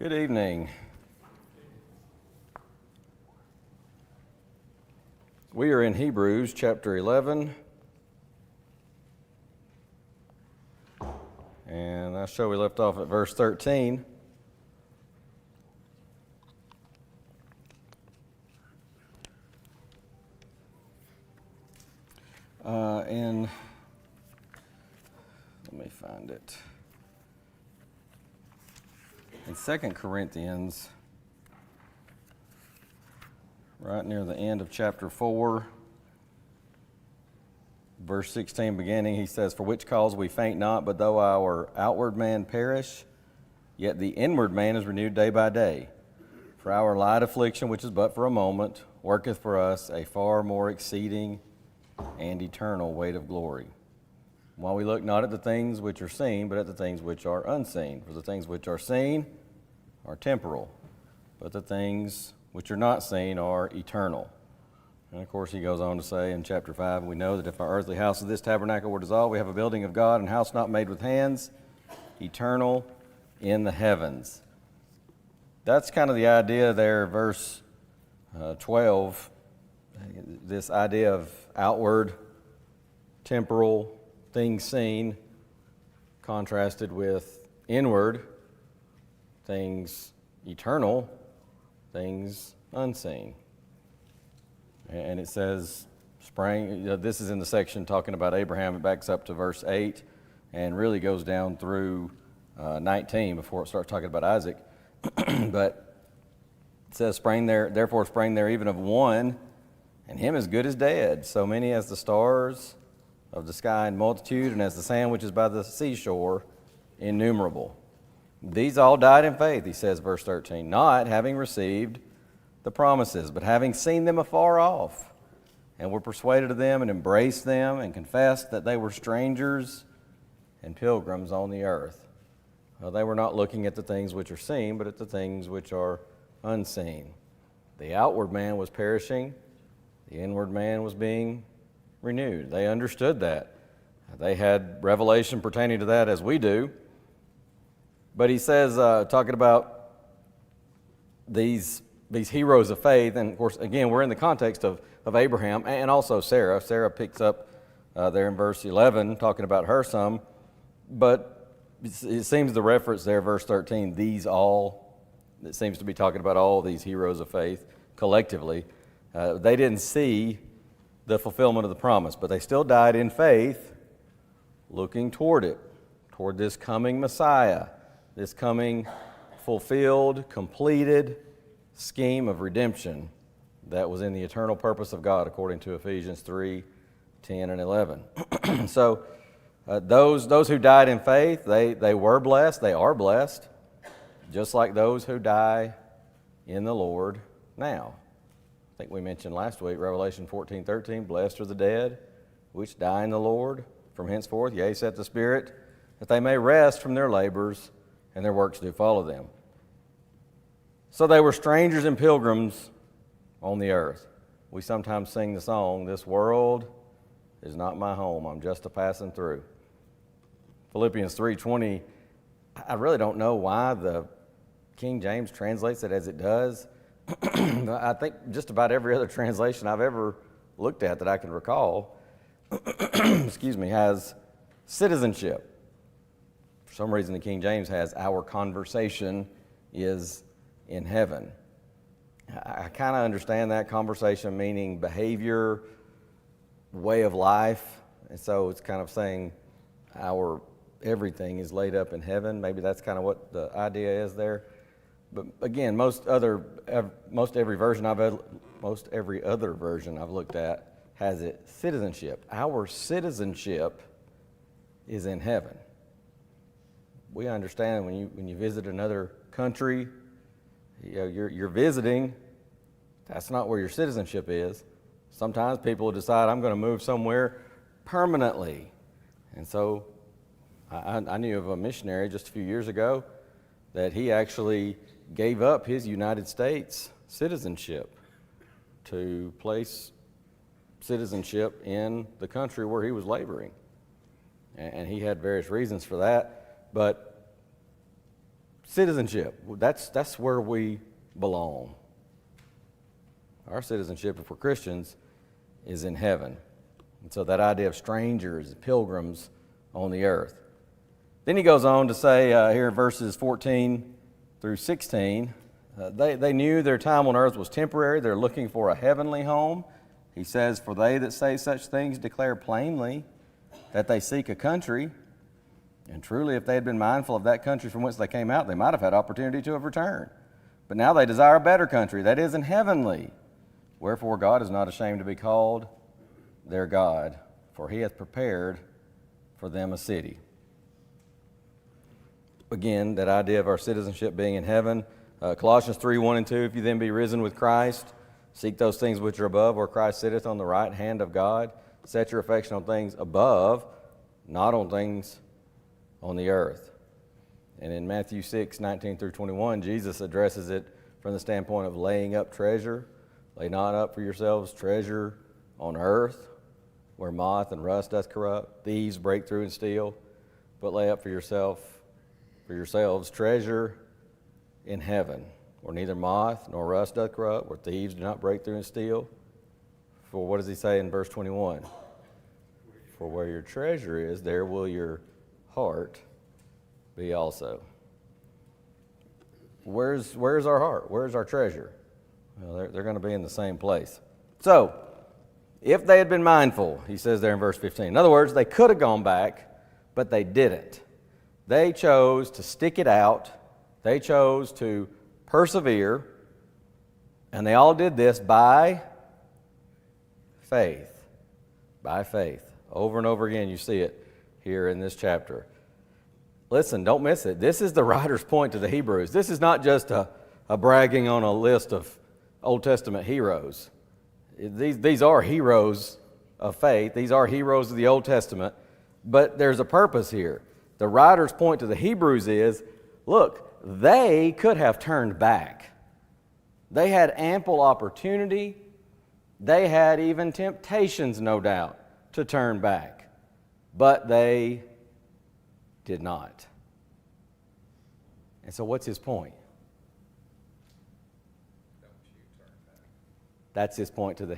Good evening. We are in Hebrews chapter 11. And last show we left off at verse 13. And let me find it. In 2 Corinthians, right near the end of chapter 4, verse 16 beginning, he says, "For which cause we faint not, but though our outward man perish, yet the inward man is renewed day by day. For our light affliction, which is but for a moment, worketh for us a far more exceeding and eternal weight of glory. While we look not at the things which are seen, but at the things which are unseen. For the things which are seen are temporal, but the things which are not seen are eternal." And of course he goes on to say in chapter 5, "We know that if our earthly house of this tabernacle were dissolved, we have a building of God, and house not made with hands, eternal in the heavens." That's kind of the idea there, verse 12, this idea of outward, temporal, things seen, contrasted with inward, things eternal, things unseen. And it says, this is in the section talking about Abraham. It backs up to verse 8 and really goes down through 19 before it starts talking about Isaac. But it says, "Therefore sprang there even of one, and him as good as dead, so many as the stars of the sky in multitude, and as the sand which is by the seashore, innumerable. These all died in faith," he says, verse 13, "not having received the promises, but having seen them afar off, and were persuaded of them, and embraced them, and confessed that they were strangers and pilgrims on the earth." Well, they were not looking at the things which are seen, but at the things which are unseen. The outward man was perishing, the inward man was being renewed. They understood that. They had revelation pertaining to that as we do. But he says, talking about these heroes of faith, and of course, again, we're in the context of Abraham and also Sarah. Sarah picks up there in verse 11, talking about her some, but it seems the reference there, verse 13, it seems to be talking about all these heroes of faith collectively. They didn't see the fulfillment of the promise, but they still died in faith, looking toward it, toward this coming Messiah, this coming fulfilled, completed scheme of redemption that was in the eternal purpose of God, according to Ephesians 3, 10, and 11. So those who died in faith, they were blessed, they are blessed, just like those who die in the Lord now. I think we mentioned last week, Revelation 14:13, "Blessed are the dead, which die in the Lord from henceforth, yea, saith the Spirit, that they may rest from their labors, and their works do follow them." So they were strangers and pilgrims on the earth. We sometimes sing the song, "This world is not my home, I'm just a passing through." Philippians 3:20, I really don't know why the King James translates it as it does. I think just about every other translation I've ever looked at that I can recall, has citizenship. For some reason, the King James has "our conversation is in heaven." I kind of understand that, conversation meaning behavior, way of life, and so it's kind of saying our everything is laid up in heaven. Maybe that's kind of what the idea is there. But again, most every other version I've looked at has it citizenship. Our citizenship is in heaven. We understand when you visit another country, you're visiting. That's not where your citizenship is. Sometimes people decide, "I'm going to move somewhere permanently," and so I knew of a missionary just a few years ago that he actually gave up his United States citizenship to place citizenship in the country where he was laboring. And he had various reasons for that. But Citizenship, that's where we belong. Our citizenship, if we're Christians, is in heaven. And so that idea of strangers, pilgrims on the earth. Then he goes on to say here in verses 14 through 16, they knew their time on earth was temporary. They're looking for a heavenly home. He says, for they that say such things declare plainly that they seek a country. And truly, if they had been mindful of that country from whence they came out, they might have had opportunity to have returned. But now they desire a better country, that is, in heavenly. Wherefore God is not ashamed to be called their God, for he hath prepared for them a city. Again, that idea of our citizenship being in heaven. Colossians 3:1-2, if you then be risen with Christ, seek those things which are above, where Christ sitteth on the right hand of God. Set your affection on things above, not on things on the earth. And in Matthew 6:19-21, Jesus addresses it from the standpoint of laying up treasure. Lay not up for yourselves treasure on earth, where moth and rust doth corrupt, thieves break through and steal, but lay up for yourselves treasure in heaven, where neither moth nor rust doth corrupt, where thieves do not break through and steal. For what does he say in verse 21? For where your treasure is, there will your heart be also. Where's our heart? Where's our treasure? Well, they're going to be in the same place. So, if they had been mindful, he says there in verse 15. In other words, they could have gone back, but they didn't. They chose to stick it out. They chose to persevere. And they all did this by faith. By faith. Over and over again, you see it here in this chapter. Listen, don't miss it. This is the writer's point to the Hebrews. This is not just a bragging on a list of Old Testament heroes. These are heroes of faith. These are heroes of the Old Testament. But there's a purpose here. The writer's point to the Hebrews is, look, they could have turned back. They had ample opportunity. They had even temptations, no doubt, to turn back. But they did not. And so what's his point? That's his point to the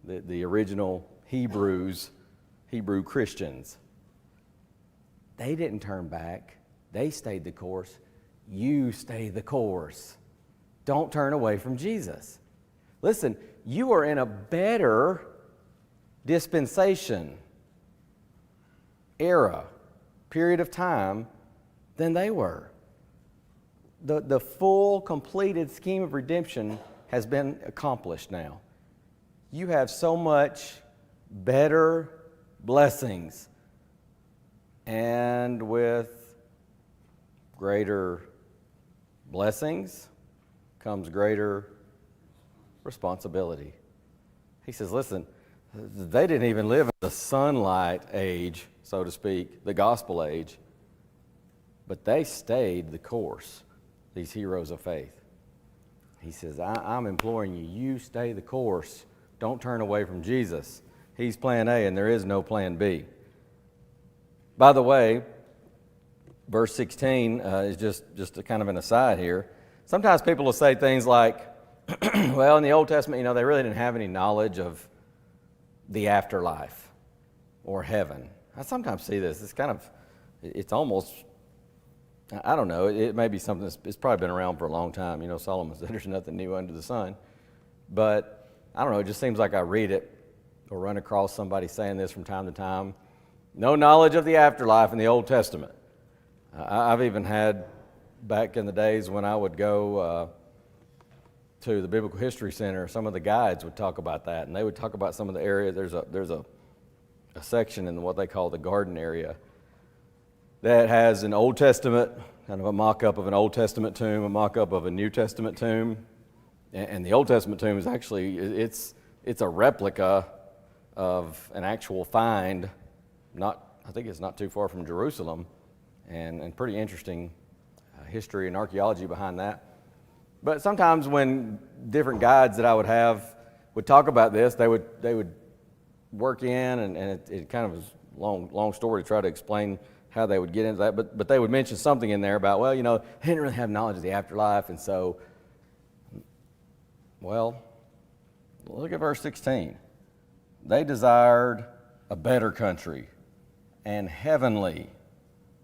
the original Hebrews, Hebrew Christians. They didn't turn back. They stayed the course. You stay the course. Don't turn away from Jesus. Listen, you are in a better dispensation, era, period of time than they were. The full, completed scheme of redemption has been accomplished now. You have so much better blessings, and with greater blessings comes greater responsibility. He says, listen, they didn't even live in the sunlight age, so to speak, the gospel age, but they stayed the course, these heroes of faith. He says, I'm imploring you, you stay the course. Don't turn away from Jesus. He's plan A and there is no plan B. By the way, verse 16 is just a kind of an aside here. Sometimes people will say things like, well, in the Old Testament, they really didn't have any knowledge of the afterlife or heaven. I sometimes see this. It's almost, I don't know, it may be something it's probably been around for a long time. Solomon said there's nothing new under the sun. But I don't know, it just seems like I read it or run across somebody saying this from time to time. No knowledge of the afterlife in the Old Testament. I've even had, back in the days when I would go to the Biblical History Center, some of the guides would talk about that, and they would talk about some of the areas. There's a section in what they call the garden area that has an Old Testament, kind of a mock-up of an Old Testament tomb, a mock-up of a New Testament tomb, and the Old Testament tomb is actually, it's a replica of an actual find, I think it's not too far from Jerusalem, and pretty interesting history and archaeology behind that. But sometimes when different guides that I would have would talk about this, they would work in, and it kind of was long story to try to explain how they would get into that, but they would mention something in there about, well, they didn't really have knowledge of the afterlife, and so, well, look at verse 16. They desired a better country and heavenly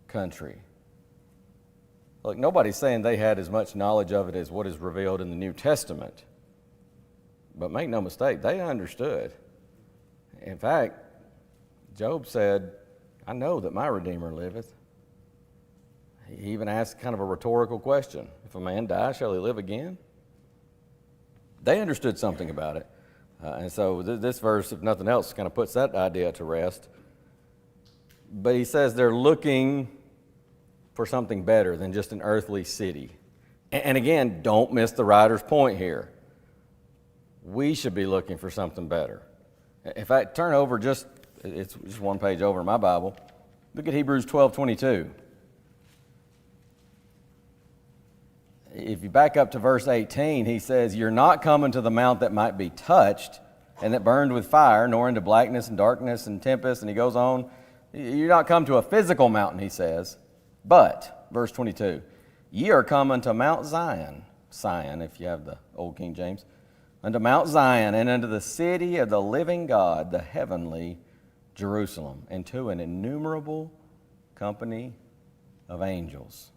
country. Look, nobody's saying they had as much knowledge of it as what is revealed in the New Testament. But make no mistake, they understood. In fact, Job said, I know that my Redeemer liveth. He even asked kind of a rhetorical question. If a man die, shall he live again? They understood something about it. And so this verse, if nothing else, kind of puts that idea to rest. But he says they're looking for something better than just an earthly city. And again, don't miss the writer's point here. We should be looking for something better. In fact, turn over it's just one page over in my Bible. Look at Hebrews 12:22. If you back up to verse 18, he says, you're not coming to the mount that might be touched and that burned with fire, nor into blackness and darkness and tempest. And he goes on. You're not come to a physical mountain, he says. But, verse 22, ye are come unto Mount Zion, if you have the old King James, unto Mount Zion, and unto the city of the living God, the heavenly Jerusalem, and to an innumerable company of angels.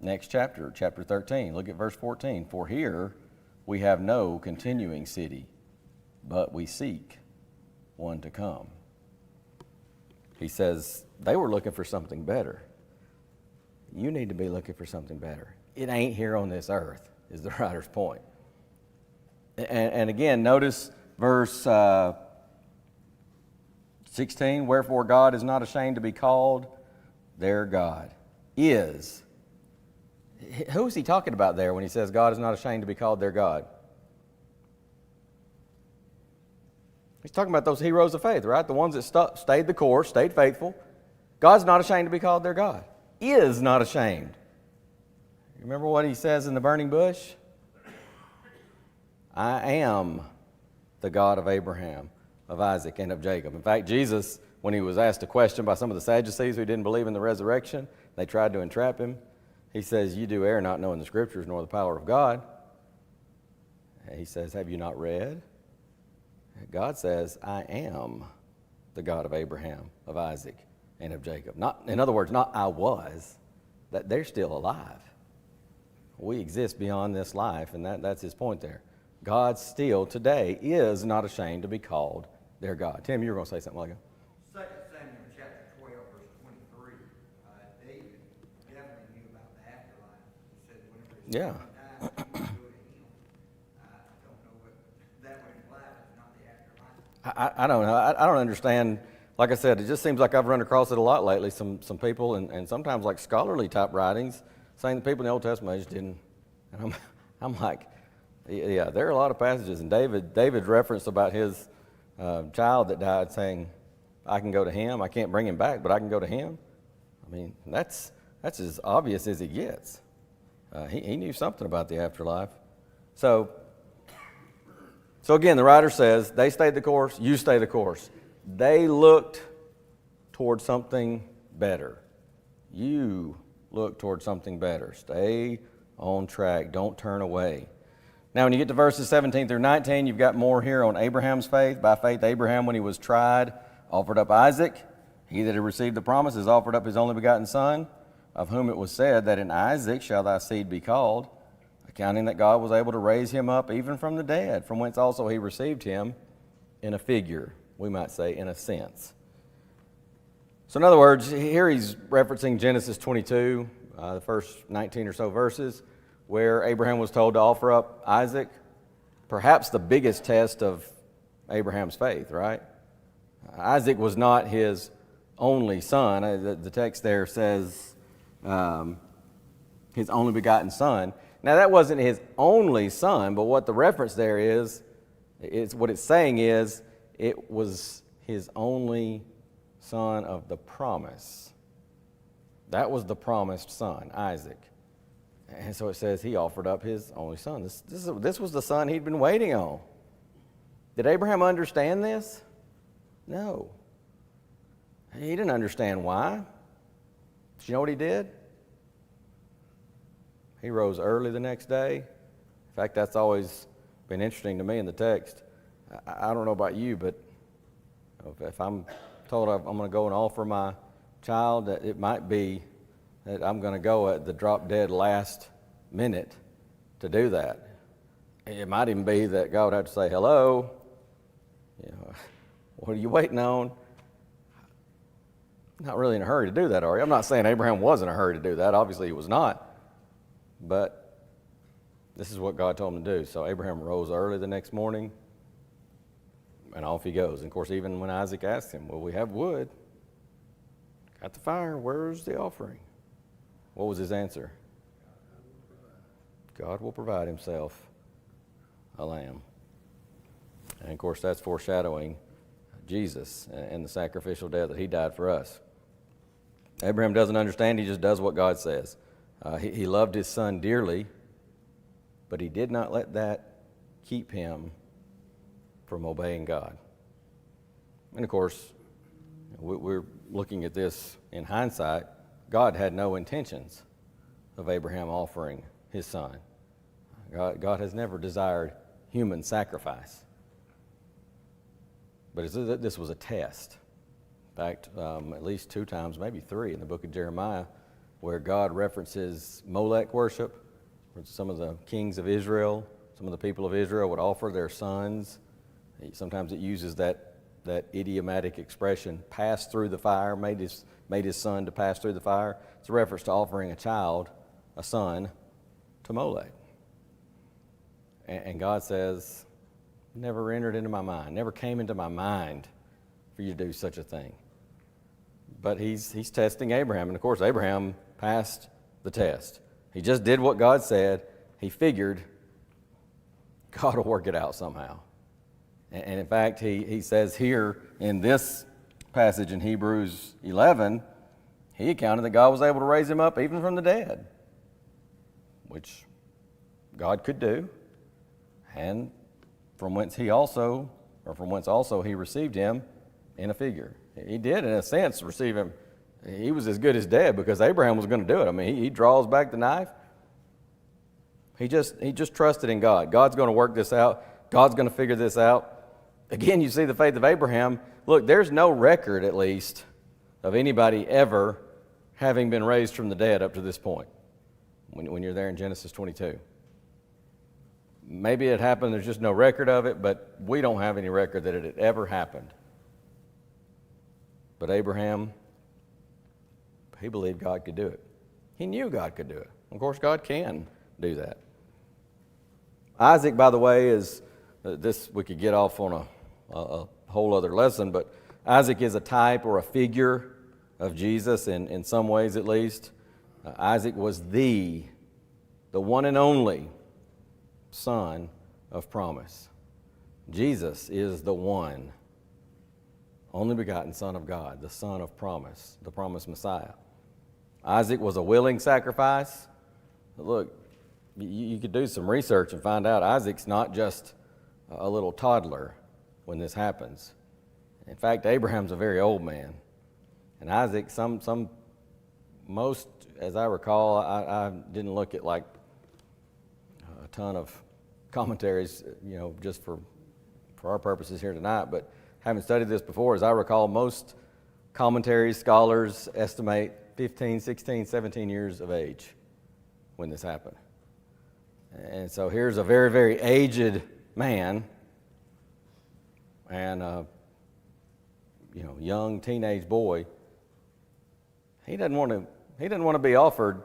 Next chapter, chapter 13, look at verse 14. For here we have no continuing city, but we seek one to come. He says they were looking for something better. You need to be looking for something better. It ain't here on this earth, is the writer's point. And again, notice verse 16, wherefore God is not ashamed to be called their God. Is. Who is he talking about there when he says God is not ashamed to be called their God? He's talking about those heroes of faith, right? The ones that stayed the course, stayed faithful. God's not ashamed to be called their God. Is not ashamed. Remember what he says in the burning bush? I am the God of Abraham, of Isaac, and of Jacob. In fact, Jesus, when he was asked a question by some of the Sadducees who didn't believe in the resurrection, they tried to entrap him. He says, you do err not knowing the Scriptures nor the power of God. And he says, have you not read? God says, I am the God of Abraham, of Isaac, and of Jacob. Not, in other words, not I was, that they're still alive. We exist beyond this life, and that's his point there. God still today is not ashamed to be called their God. Tim, you were going to say something like that. 2 Samuel chapter 12, verse 23. David definitely knew about the afterlife. He said whenever his son died, he would go to him. I don't know what that would imply, but it's not the afterlife. I don't know. I don't understand. Like I said, it just seems like I've run across it a lot lately. Some people, and sometimes like scholarly type writings, saying the people in the Old Testament just didn't. And I'm like, yeah, there are a lot of passages. And David referenced about his child that died, saying, I can go to him. I can't bring him back, but I can go to him. I mean, that's as obvious as it gets. He knew something about the afterlife. So again, the writer says, they stayed the course, you stay the course. They looked toward something better. You look toward something better. Stay on track. Don't turn away. Now, when you get to verses 17 through 19, you've got more here on Abraham's faith. By faith, Abraham, when he was tried, offered up Isaac. He that had received the promise has offered up his only begotten son, of whom it was said that in Isaac shall thy seed be called, accounting that God was able to raise him up even from the dead, from whence also he received him in a figure, we might say, in a sense. So in other words, here he's referencing Genesis 22, the first 19 or so verses, where Abraham was told to offer up Isaac, perhaps the biggest test of Abraham's faith, right? Isaac was not his only son. The text there says his only begotten son. Now, that wasn't his only son, but what the reference there is what it's saying is it was his only son of the promise. That was the promised son, Isaac. And so it says he offered up his only son. This was the son he'd been waiting on. Did Abraham understand this? No. He didn't understand why. you know what he did? He rose early the next day. In fact, that's always been interesting to me in the text. I don't know about you, but if I'm told I'm going to go and offer my child, that it might be that I'm going to go at the drop dead last minute to do that. It might even be that God would have to say, hello, what are you waiting on? Not really in a hurry to do that, are you? I'm not saying Abraham was in a hurry to do that. Obviously he was not. But this is what God told him to do. So Abraham rose early the next morning, and off he goes. And of course, even when Isaac asked him, well, we have wood, got the fire, where's the offering? What was his answer? God will provide himself a lamb. And of course, that's foreshadowing Jesus and the sacrificial death that he died for us. Abraham doesn't understand, he just does what God says. He loved his son dearly, but he did not let that keep him from obeying God. And of course, we're looking at this in hindsight. God had no intentions of Abraham offering his son. God has never desired human sacrifice. But this was a test. In fact, at least 2 times, maybe 3 in the book of Jeremiah, where God references Molech worship, where some of the kings of Israel, some of the people of Israel would offer their sons. Sometimes it uses that idiomatic expression, pass through the fire, made his son to pass through the fire. It's a reference to offering a son, to Molech. And God says, never entered into my mind, never came into my mind for you to do such a thing. But he's testing Abraham, and of course Abraham passed the test. He just did what God said. He figured God will work it out somehow. And in fact, he says here in this passage in Hebrews 11, he accounted that God was able to raise him up even from the dead, which God could do, and from whence also he received him in a figure. He did, in a sense, receive him. He was as good as dead because Abraham was going to do it. I mean, he draws back the knife. He just trusted in God. God's going to work this out. God's going to figure this out. Again, you see the faith of Abraham. Look, there's no record, at least, of anybody ever having been raised from the dead up to this point, when you're there in Genesis 22. Maybe it happened, there's just no record of it, but we don't have any record that it had ever happened. But Abraham, he believed God could do it. He knew God could do it. Of course, God can do that. Isaac, by the way, is this, we could get off on a whole other lesson, but Isaac is a type or a figure of Jesus in some ways at least. Isaac was the one and only son of promise. Jesus is the one, only begotten Son of God, the Son of promise, the promised Messiah. Isaac was a willing sacrifice. Look, you could do some research and find out Isaac's not just a little toddler when this happens. In fact, Abraham's a very old man. And Isaac, most, as I recall, I didn't look at like a ton of commentaries, just for our purposes here tonight, but having studied this before, as I recall, most commentaries, scholars estimate 15, 16, 17 years of age when this happened. And so here's a very, very aged man and a young teenage boy. He doesn't want to be offered,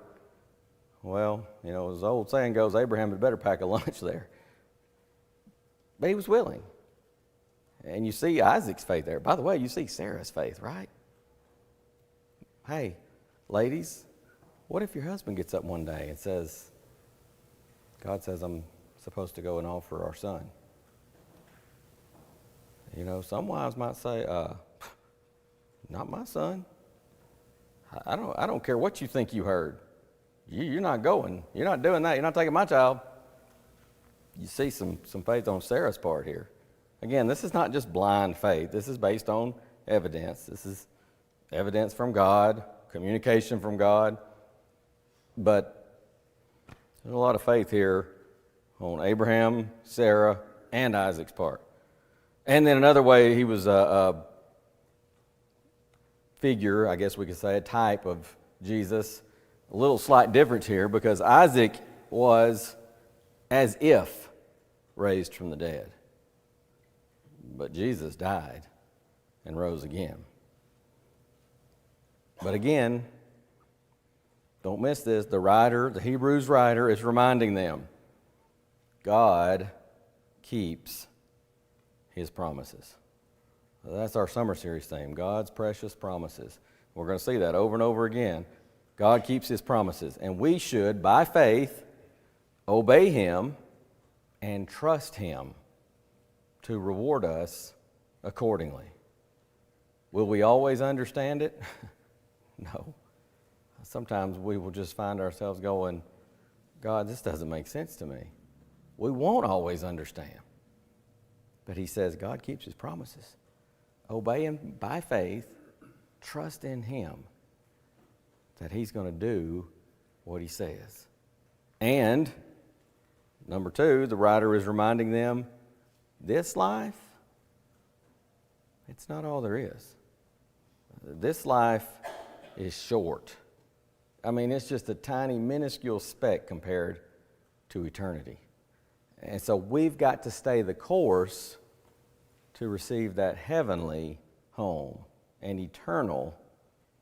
well, as the old saying goes, Abraham had better pack a lunch there. But he was willing. And you see Isaac's faith there. By the way, you see Sarah's faith, right? Hey, ladies, what if your husband gets up one day and says, God says I'm supposed to go and offer our son? Some wives might say, not my son. I don't care what you think you heard. You're not going. You're not doing that. You're not taking my child. You see some faith on Sarah's part here. Again, this is not just blind faith. This is based on evidence. This is evidence from God communication from God. But there's a lot of faith here on Abraham, Sarah, and Isaac's part. And then another way, he was a figure, I guess we could say, a type of Jesus. A little slight difference here, because Isaac was as if raised from the dead. But Jesus died and rose again. But again, don't miss this, the Hebrews writer is reminding them, God keeps his promises. That's our summer series theme, God's precious promises. We're going to see that over and over again. God keeps his promises, and we should, by faith, obey him and trust him to reward us accordingly. Will we always understand it? No. Sometimes we will just find ourselves going, God, this doesn't make sense to me. We won't always understand. But he says God keeps his promises. Obey him by faith, trust in him that he's going to do what he says. And, number two, the writer is reminding them, this life, it's not all there is. This life is short. I mean, it's just a tiny, minuscule speck compared to eternity. And so we've got to stay the course to receive that heavenly home and eternal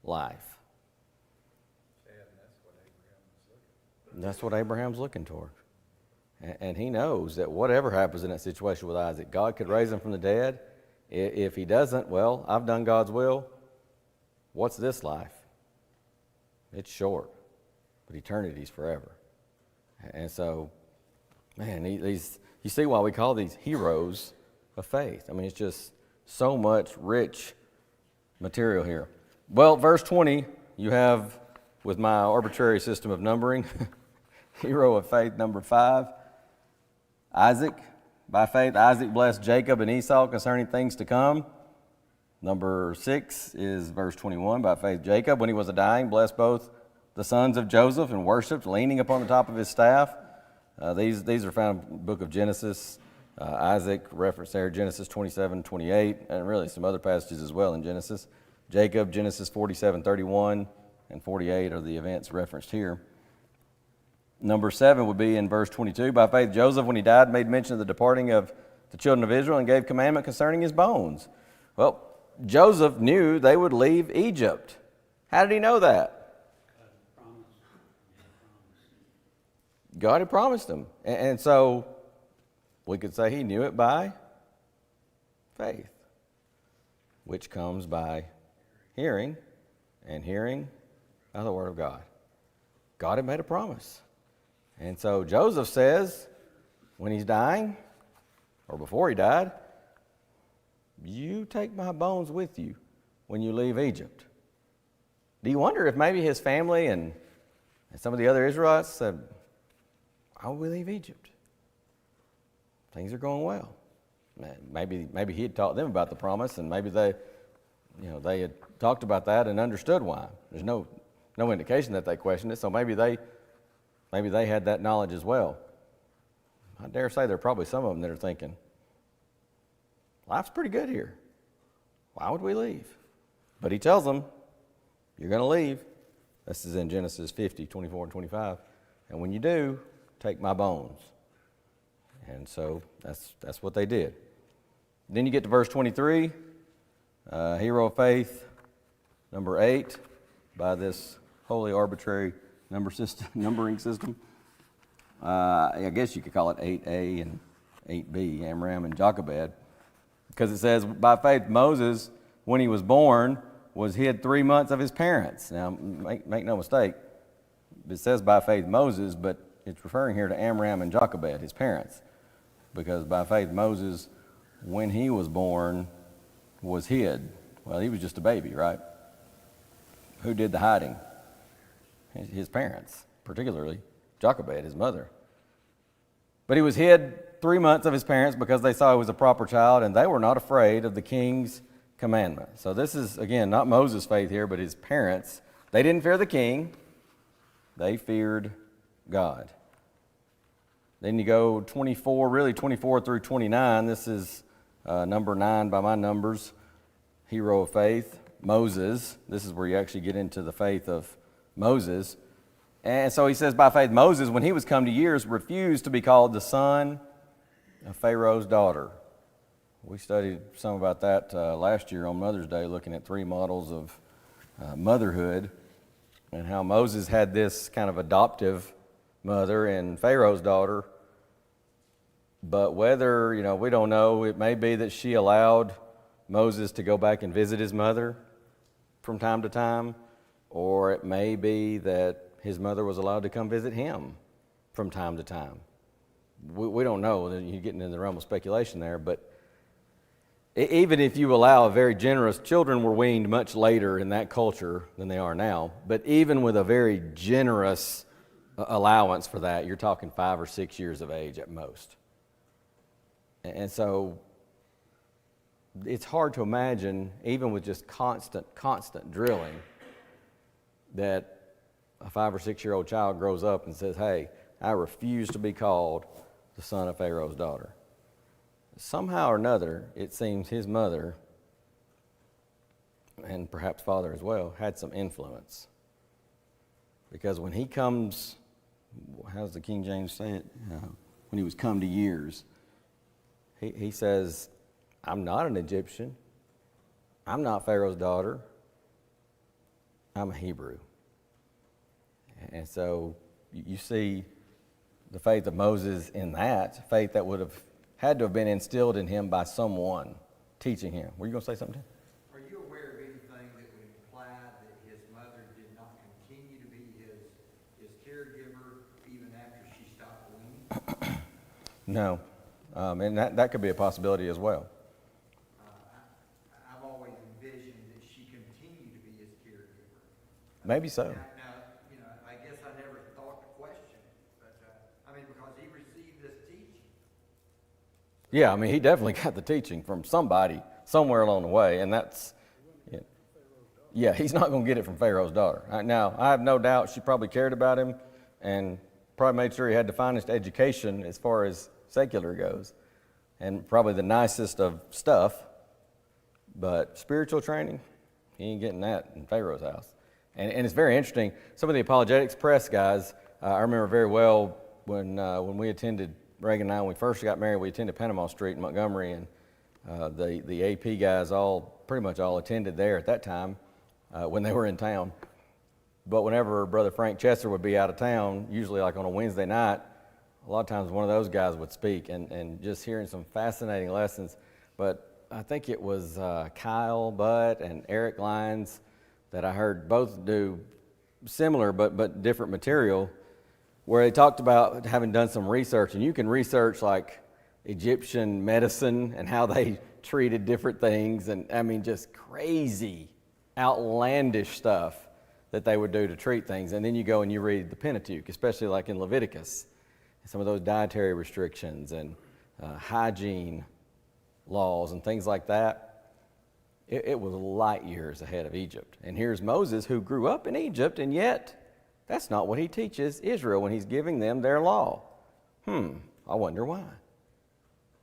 life. That's what Abraham's looking toward. And he knows that whatever happens in that situation with Isaac, God could raise him from the dead. If he doesn't, well, I've done God's will. What's this life? It's short, but eternity's forever. And so, man, you see why we call these heroes of faith. I mean, it's just so much rich material here. Well, verse 20, you have, with my arbitrary system of numbering, hero of faith number 5, Isaac. By faith, Isaac blessed Jacob and Esau concerning things to come. Number 6 is verse 21. By faith, Jacob, when he was dying, blessed both the sons of Joseph and worshipped, leaning upon the top of his staff. These are found in the book of Genesis. Isaac, referenced there, Genesis 27, 28, and really some other passages as well in Genesis. Jacob, Genesis 47, 31, and 48 are the events referenced here. Number 7 would be in verse 22. By faith, Joseph, when he died, made mention of the departing of the children of Israel and gave commandment concerning his bones. Well, Joseph knew they would leave Egypt. How did he know that? God had promised him. And so we could say he knew it by faith, which comes by hearing, and hearing by the word of God. God had made a promise. And so Joseph says, when he's dying, or before he died, you take my bones with you when you leave Egypt. Do you wonder if maybe his family and some of the other Israelites said, why would we leave Egypt? Things are going well. Maybe he had taught them about the promise, and maybe they had talked about that and understood why. There's no indication that they questioned it, so maybe they had that knowledge as well. I dare say there are probably some of them that are thinking, life's pretty good here. Why would we leave? But he tells them, you're going to leave. This is in Genesis 50, 24 and 25. And when you do, take my bones. And so that's what they did. Then you get to verse 23, hero of faith, number 8, by this wholly arbitrary numbering system. I guess you could call it 8A and 8B, Amram and Jochebed, because it says, by faith Moses, when he was born, was hid 3 months of his parents. Now, make no mistake, it says by faith Moses, but it's referring here to Amram and Jochebed, his parents, because by faith Moses, when he was born, was hid. Well, he was just a baby, right? Who did the hiding? His parents, particularly Jochebed, his mother. But he was hid 3 months of his parents because they saw he was a proper child, and they were not afraid of the king's commandment. So this is, again, not Moses' faith here, but his parents' They didn't fear the king. They feared God. Then you go 24 through 29. This is number 9 by my numbers. Hero of faith, Moses. This is where you actually get into the faith of Moses. And so he says, by faith, Moses, when he was come to years, refused to be called the son of Pharaoh's daughter. We studied some about that last year on Mother's Day, looking at 3 models of motherhood and how Moses had this kind of adoptive mother and Pharaoh's daughter. But whether, we don't know. It may be that she allowed Moses to go back and visit his mother from time to time, or it may be that his mother was allowed to come visit him from time to time. We don't know. You're getting in the realm of speculation there, but even if you allow a very generous, children were weaned much later in that culture than they are now, but even with a very generous allowance for that, you're talking 5 or 6 years of age at most. And so it's hard to imagine, even with just constant drilling, that a 5 or 6 year old child grows up and says, hey, I refuse to be called the son of Pharaoh's daughter. Somehow or another, it seems his mother, and perhaps father as well, had some influence. Because when he comes, how does the King James say it? When he was come to years, he says, I'm not an Egyptian. I'm not Pharaoh's daughter. I'm a Hebrew. And so you see the faith of Moses in that, faith that would have had to have been instilled in him by someone teaching him. Were you going to say something? Are you aware of anything that would imply that his mother did not continue to be his caregiver even after she stopped weaning? No. And that could be a possibility as well. I've always envisioned that she continued to be his caregiver. Maybe so. Now, I guess I never thought to question it, but because he received this teaching. Yeah, he definitely got the teaching from somebody somewhere along the way, and that's, yeah, he's not going to get it from Pharaoh's daughter. Now, I have no doubt she probably cared about him and probably made sure he had the finest education as far as secular goes, and probably the nicest of stuff, but spiritual training, he ain't getting that in Pharaoh's house. And it's very interesting. Some of the apologetics press guys, I remember very well when we attended, Reagan and I, when we first got married, we attended Panama Street in Montgomery, and the AP guys pretty much all attended there at that time when they were in town. But whenever Brother Frank Chester would be out of town, usually like on a Wednesday night, a lot of times one of those guys would speak, and just hearing some fascinating lessons. But I think it was Kyle Butt and Eric Lyons that I heard both do similar but different material, where they talked about having done some research, and you can research like Egyptian medicine and how they treated different things, and just crazy, outlandish stuff that they would do to treat things. And then you go and you read the Pentateuch, especially like in Leviticus, some of those dietary restrictions and hygiene laws and things like that. It was light years ahead of Egypt. And here's Moses, who grew up in Egypt, and yet that's not what he teaches Israel when he's giving them their law. I wonder why.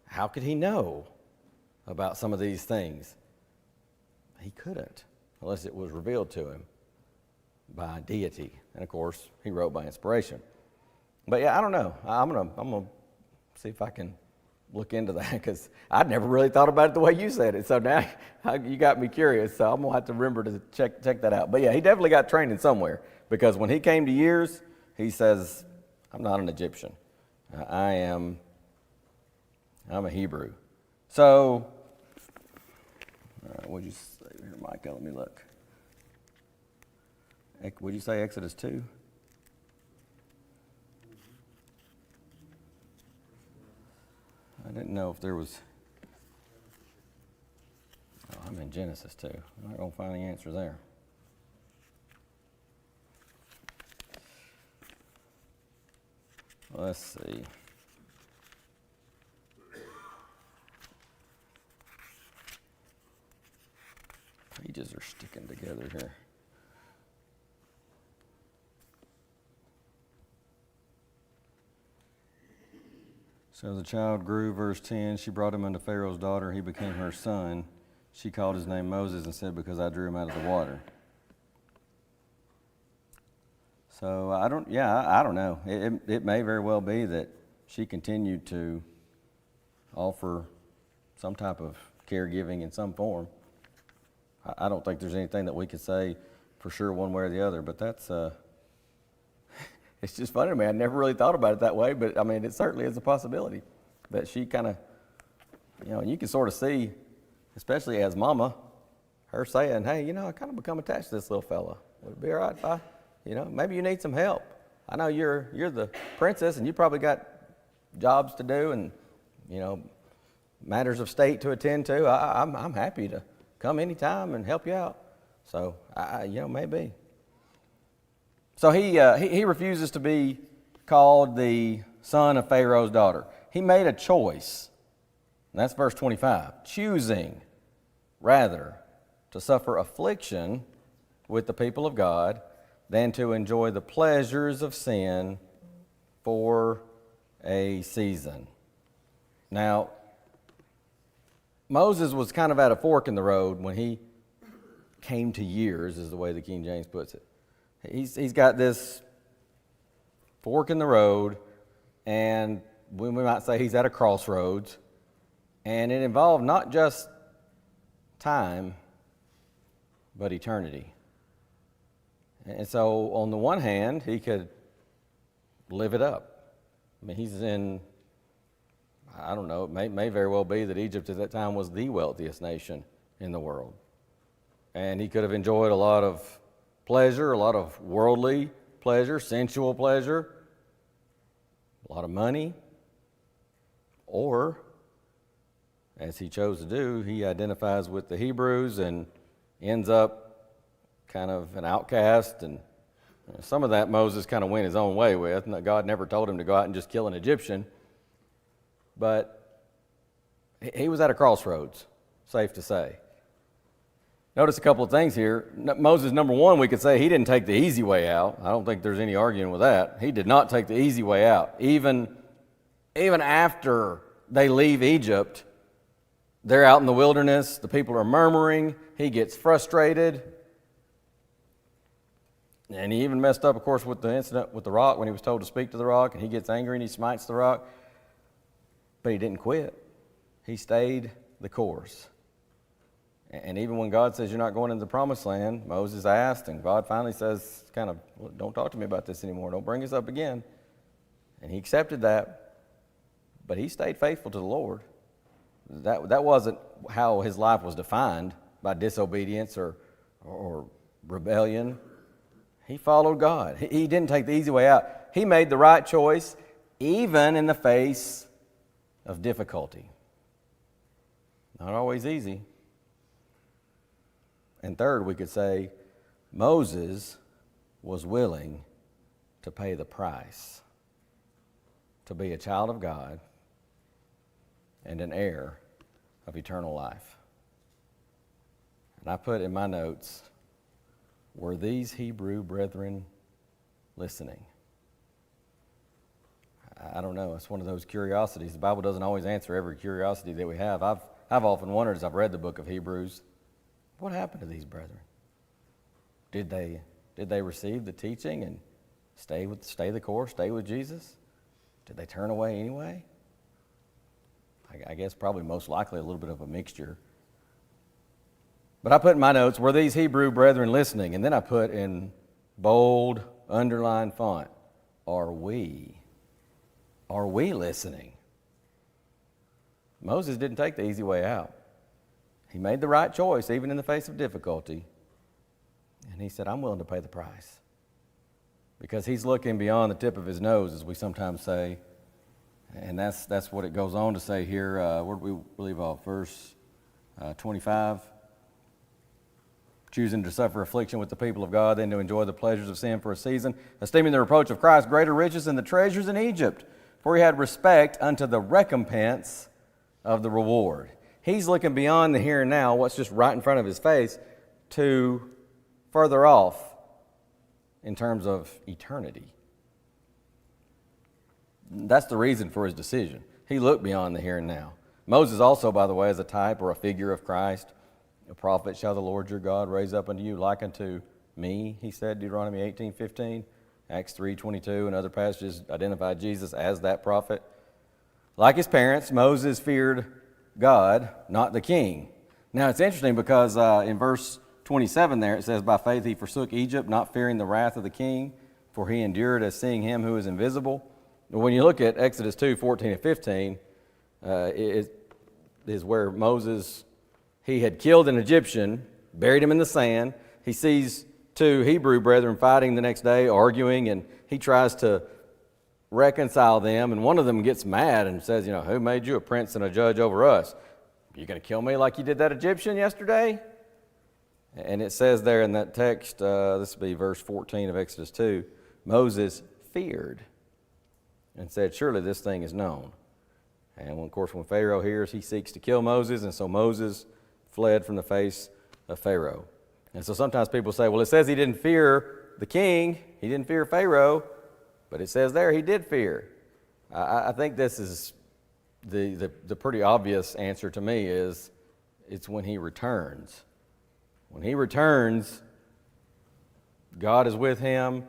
How could he know about some of these things? He couldn't, unless it was revealed to him by deity. And of course, he wrote by inspiration. But yeah, I don't know. I'm gonna see if I can look into that, because I'd never really thought about it the way you said it. So now you got me curious. So I'm gonna have to remember to check that out. But yeah, he definitely got training somewhere, because when he came to years, he says, "I'm not an Egyptian. I'm a Hebrew." So, what'd you say here, Micah? Let me look. Would you say Exodus 2? I didn't know if there was. Oh, I'm in Genesis too. I'm not going to find any answers there. Let's see. Pages are sticking together here. So the child grew, verse 10. She brought him unto Pharaoh's daughter. He became her son. She called his name Moses and said, because I drew him out of the water. So I don't know. It may very well be that she continued to offer some type of caregiving in some form. I don't think there's anything that we could say for sure one way or the other, but that's, it's just funny to me. I never really thought about it that way, but I mean, it certainly is a possibility that she kind of, and you can sort of see, especially as mama, her saying, hey, I kind of become attached to this little fella. Would it be all right if I, maybe you need some help. I know you're the princess and you probably got jobs to do and, matters of state to attend to. I'm happy to come anytime and help you out. So, maybe. So he refuses to be called the son of Pharaoh's daughter. He made a choice. And that's verse 25. Choosing, rather, to suffer affliction with the people of God than to enjoy the pleasures of sin for a season. Now, Moses was kind of at a fork in the road when he came to years, is the way the King James puts it. He's got this fork in the road, and we might say he's at a crossroads, and it involved not just time, but eternity. And so on the one hand, he could live it up. I mean, he's in, I don't know, it may very well be that Egypt at that time was the wealthiest nation in the world. And he could have enjoyed a lot of pleasure, a lot of worldly pleasure, sensual pleasure, a lot of money. Or, as he chose to do, he identifies with the Hebrews and ends up kind of an outcast, and some of that Moses kind of went his own way with. God never told him to go out and just kill an Egyptian, but he was at a crossroads, safe to say. Notice a couple of things here. Moses, number one, we could say he didn't take the easy way out. I don't think there's any arguing with that. He did not take the easy way out. Even after they leave Egypt, they're out in the wilderness, the people are murmuring, he gets frustrated. And he even messed up, of course, with the incident with the rock when he was told to speak to the rock, and he gets angry and he smites the rock. But he didn't quit. He stayed the course. And even when God says you're not going into the promised land, Moses asked, and God finally says, don't talk to me about this anymore. Don't bring this up again. And he accepted that, but he stayed faithful to the Lord. That wasn't how his life was defined, by disobedience or rebellion. He followed God. He didn't take the easy way out. He made the right choice, even in the face of difficulty. Not always easy. And third, we could say Moses was willing to pay the price to be a child of God and an heir of eternal life. And I put in my notes, were these Hebrew brethren listening? I don't know. It's one of those curiosities. The Bible doesn't always answer every curiosity that we have. I've often wondered as I've read the book of Hebrews, what happened to these brethren? Did they receive the teaching and stay the course, stay with Jesus? Did they turn away anyway? I guess probably most likely a little bit of a mixture. But I put in my notes, were these Hebrew brethren listening? And then I put in bold, underlined font, are we listening? Moses didn't take the easy way out. He made the right choice, even in the face of difficulty. And he said, I'm willing to pay the price. Because he's looking beyond the tip of his nose, as we sometimes say. And that's what it goes on to say here. Where do we leave off? Verse 25. Choosing to suffer affliction with the people of God, than to enjoy the pleasures of sin for a season, esteeming the reproach of Christ greater riches than the treasures in Egypt, for he had respect unto the recompense of the reward. He's looking beyond the here and now, what's just right in front of his face, to further off in terms of eternity. That's the reason for his decision. He looked beyond the here and now. Moses also, by the way, is a type or a figure of Christ. A prophet shall the Lord your God raise up unto you like unto me, he said, Deuteronomy 18:15. Acts 3:22 and other passages identify Jesus as that prophet. Like his parents, Moses feared God, not the king. Now it's interesting because in verse 27 there it says, by faith he forsook Egypt, not fearing the wrath of the king, for he endured as seeing him who is invisible. When you look at Exodus 2:14 and 15, it is where Moses, he had killed an Egyptian, buried him in the sand. He sees two Hebrew brethren fighting the next day, arguing, and he tries to reconcile them, and one of them gets mad and says, who made you a prince and a judge over us? You going to kill me like you did that Egyptian yesterday? And it says there in that text, this will be verse 14 of Exodus 2, Moses feared and said, surely this thing is known. And of course, when Pharaoh hears, he seeks to kill Moses, and so Moses fled from the face of Pharaoh. And so sometimes people say, well, it says he didn't fear the king, he didn't fear Pharaoh, but it says there he did fear. I think this is the pretty obvious answer to me is it's when he returns. When he returns, God is with him,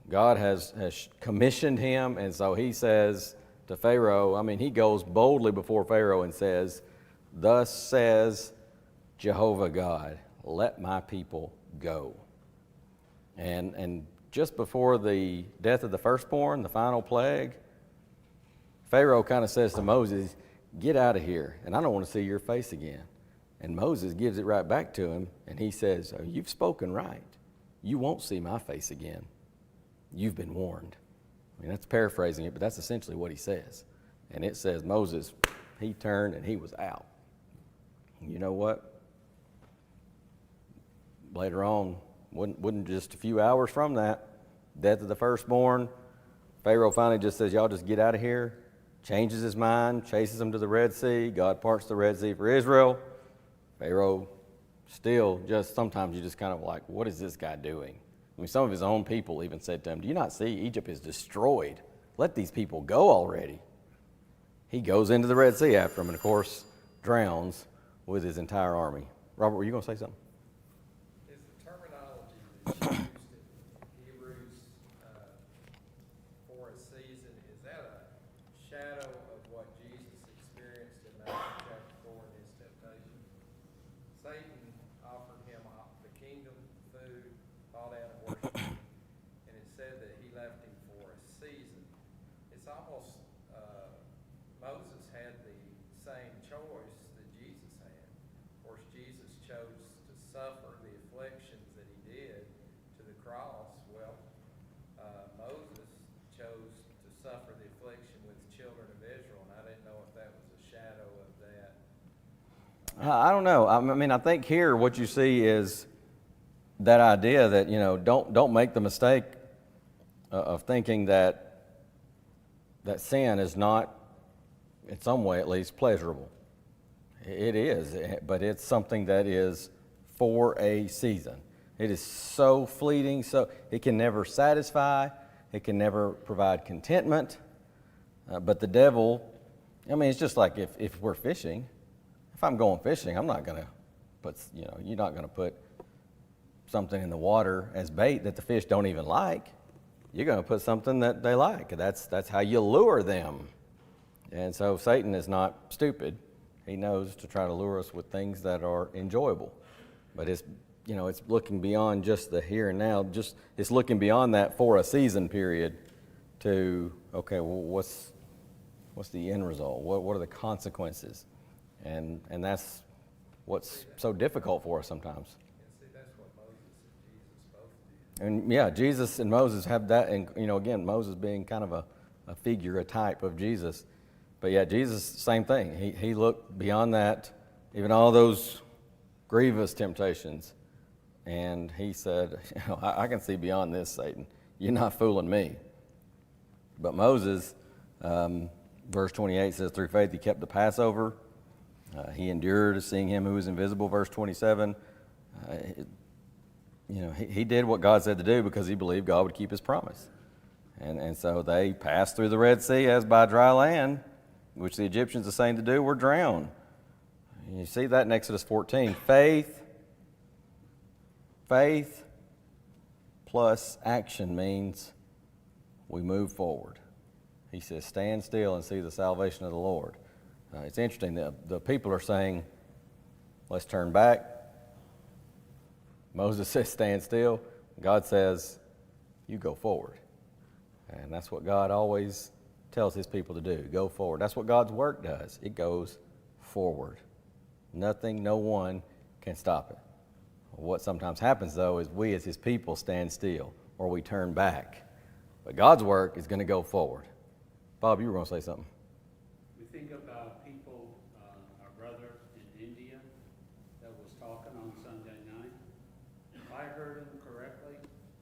God has commissioned him, and so he says to Pharaoh, he goes boldly before Pharaoh and says, thus says Jehovah God, let my people go. And just before the death of the firstborn, the final plague, Pharaoh kind of says to Moses, get out of here, and I don't want to see your face again. And Moses gives it right back to him, and he says, oh, you've spoken right. You won't see my face again. You've been warned. That's paraphrasing it, but that's essentially what he says. And it says Moses, he turned and he was out. And you know what? Later on, wasn't just a few hours from that, death of the firstborn, Pharaoh finally just says, y'all just get out of here, changes his mind, chases them to the Red Sea. God parts the Red Sea for Israel. Pharaoh still just, sometimes you just kind of like, what is this guy doing? Some of his own people even said to him, do you not see Egypt is destroyed? Let these people go already. He goes into the Red Sea after him and, of course, drowns with his entire army. Robert, were you going to say something? Is the terminology that's used in Hebrews for a season, is that a shadow of what Jesus experienced in Matthew chapter 4 in his temptation? Satan offered him the kingdom, food, fall down and worship him, and it said that he left him for a season. It's almost, Moses had the same choice that Jesus had. Of course, Jesus chose to suffer the afflictions that he did to the cross. Well, Moses chose to suffer the affliction with the children of Israel, and I didn't know if that was a shadow of that. I don't know. I think here what you see is that idea that, don't make the mistake of thinking that sin is not, in some way at least, pleasurable. It is, but it's something that is for a season. It is so fleeting, so it can never satisfy, it can never provide contentment. But the devil, it's just like if we're fishing. If I'm going fishing, I'm not going to put, you're not going to put something in the water as bait that the fish don't even like. You're going to put something that they like. That's how you lure them. And so Satan is not stupid. He knows to try to lure us with things that are enjoyable. But it's looking beyond just the here and now. It's looking beyond that for a season period to, okay, well, what's the end result? What are the consequences? And that's what's so difficult for us sometimes. And see, that's what Moses and Jesus both did. And yeah, Jesus and Moses have that, and again, Moses being kind of a figure, a type of Jesus. But yeah, Jesus, same thing. He looked beyond that, even all those grievous temptations, and he said, I can see beyond this, Satan. You're not fooling me. But Moses, verse 28 says, through faith he kept the Passover. He endured seeing him who was invisible. Verse 27, he did what God said to do because he believed God would keep his promise. And so they passed through the Red Sea as by dry land. which the Egyptians are saying to do, were drowned. And you see that in Exodus 14. Faith plus action means we move forward. He says, stand still and see the salvation of the Lord. It's interesting that the people are saying, let's turn back. Moses says, stand still. God says, you go forward. And that's what God always tells his people to do, go forward. That's what God's work does. It goes forward. Nothing, no one can stop it. What sometimes happens, though, is we as his people stand still or we turn back. But God's work is going to go forward. Bob, you were going to say something. We think about people, our brother in India that was talking on Sunday night. If I heard him correctly,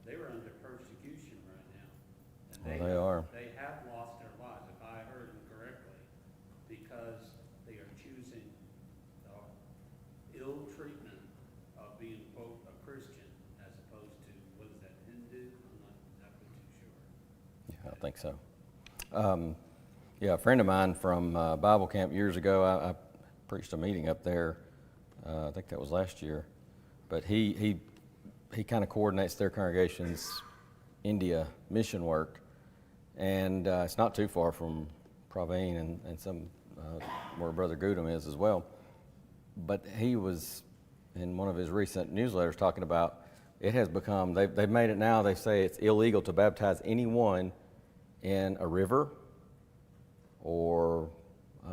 they were under persecution right now. And They are. They have lost their lives, if I heard him correctly, because they are choosing the ill treatment of being, quote, a Christian as opposed to, what is that, Hindu? I'm not exactly too sure. Yeah, I think so. A friend of mine from Bible camp years ago, I preached a meeting up there. I think that was last year. But he kind of coordinates their congregation's India mission work. And it's not too far from Praveen and some where Brother Gudam is as well. But he was, in one of his recent newsletters, talking about it has become, they've made it now, they say it's illegal to baptize anyone in a river or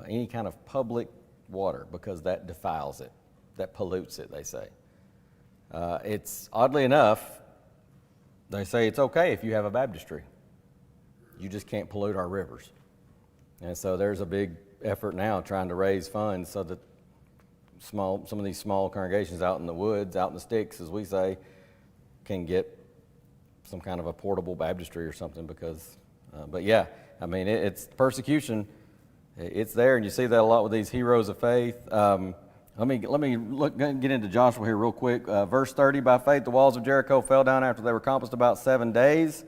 any kind of public water because that defiles it, that pollutes it, they say. It's, oddly enough, they say it's okay if you have a baptistry. You just can't pollute our rivers. And so there's a big effort now trying to raise funds so that some of these small congregations out in the woods, out in the sticks, as we say, can get some kind of a portable baptistry or something because, but yeah, I mean, it's persecution. It's there, and you see that a lot with these heroes of faith. Let me get into Joshua here real quick. Verse 30, by faith the walls of Jericho fell down after they were compassed about 7 days.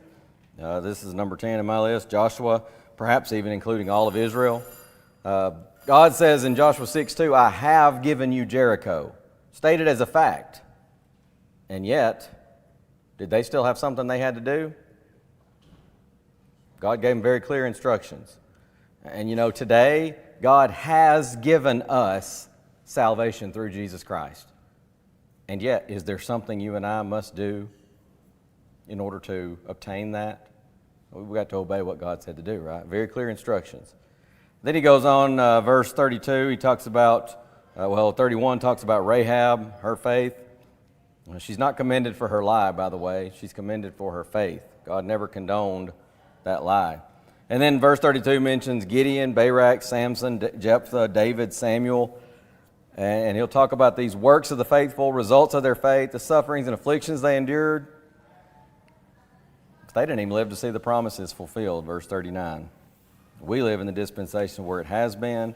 This is number 10 in my list. Joshua, perhaps even including all of Israel. God says in Joshua 6:2, I have given you Jericho, stated as a fact. And yet, did they still have something they had to do? God gave them very clear instructions. And you know, today, God has given us salvation through Jesus Christ. And yet, is there something you and I must do in order to obtain that? We've got to obey what God said to do, right? Very clear instructions. Then he goes on, verse 32, he talks about, 31 talks about Rahab, her faith. She's not commended for her lie, by the way. She's commended for her faith. God never condoned that lie. And then verse 32 mentions Gideon, Barak, Samson, Jephthah, David, Samuel. And he'll talk about these works of the faithful, results of their faith, the sufferings and afflictions they endured. They didn't even live to see the promises fulfilled, verse 39. We live in the dispensation where it has been.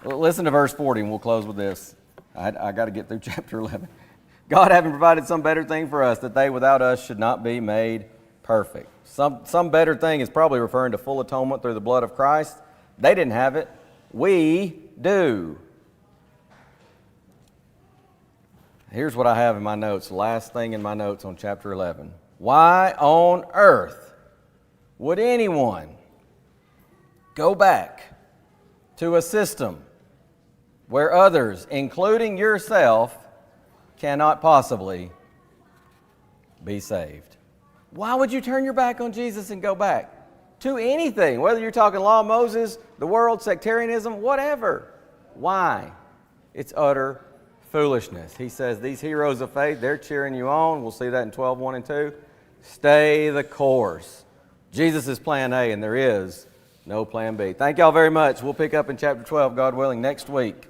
Listen to verse 40, and we'll close with this. I got to get through chapter 11. God having provided some better thing for us, that they without us should not be made perfect. Some better thing is probably referring to full atonement through the blood of Christ. They didn't have it. We do. Here's what I have in my notes, last thing in my notes on chapter 11. Why on earth would anyone go back to a system where others, including yourself, cannot possibly be saved? Why would you turn your back on Jesus and go back to anything, whether you're talking law of Moses, the world, sectarianism, whatever? Why? It's utter foolishness. He says these heroes of faith, they're cheering you on. We'll see that in 12:1 and 2. Stay the course. Jesus is plan A, and there is no plan B. Thank y'all very much. We'll pick up in chapter 12, God willing, next week.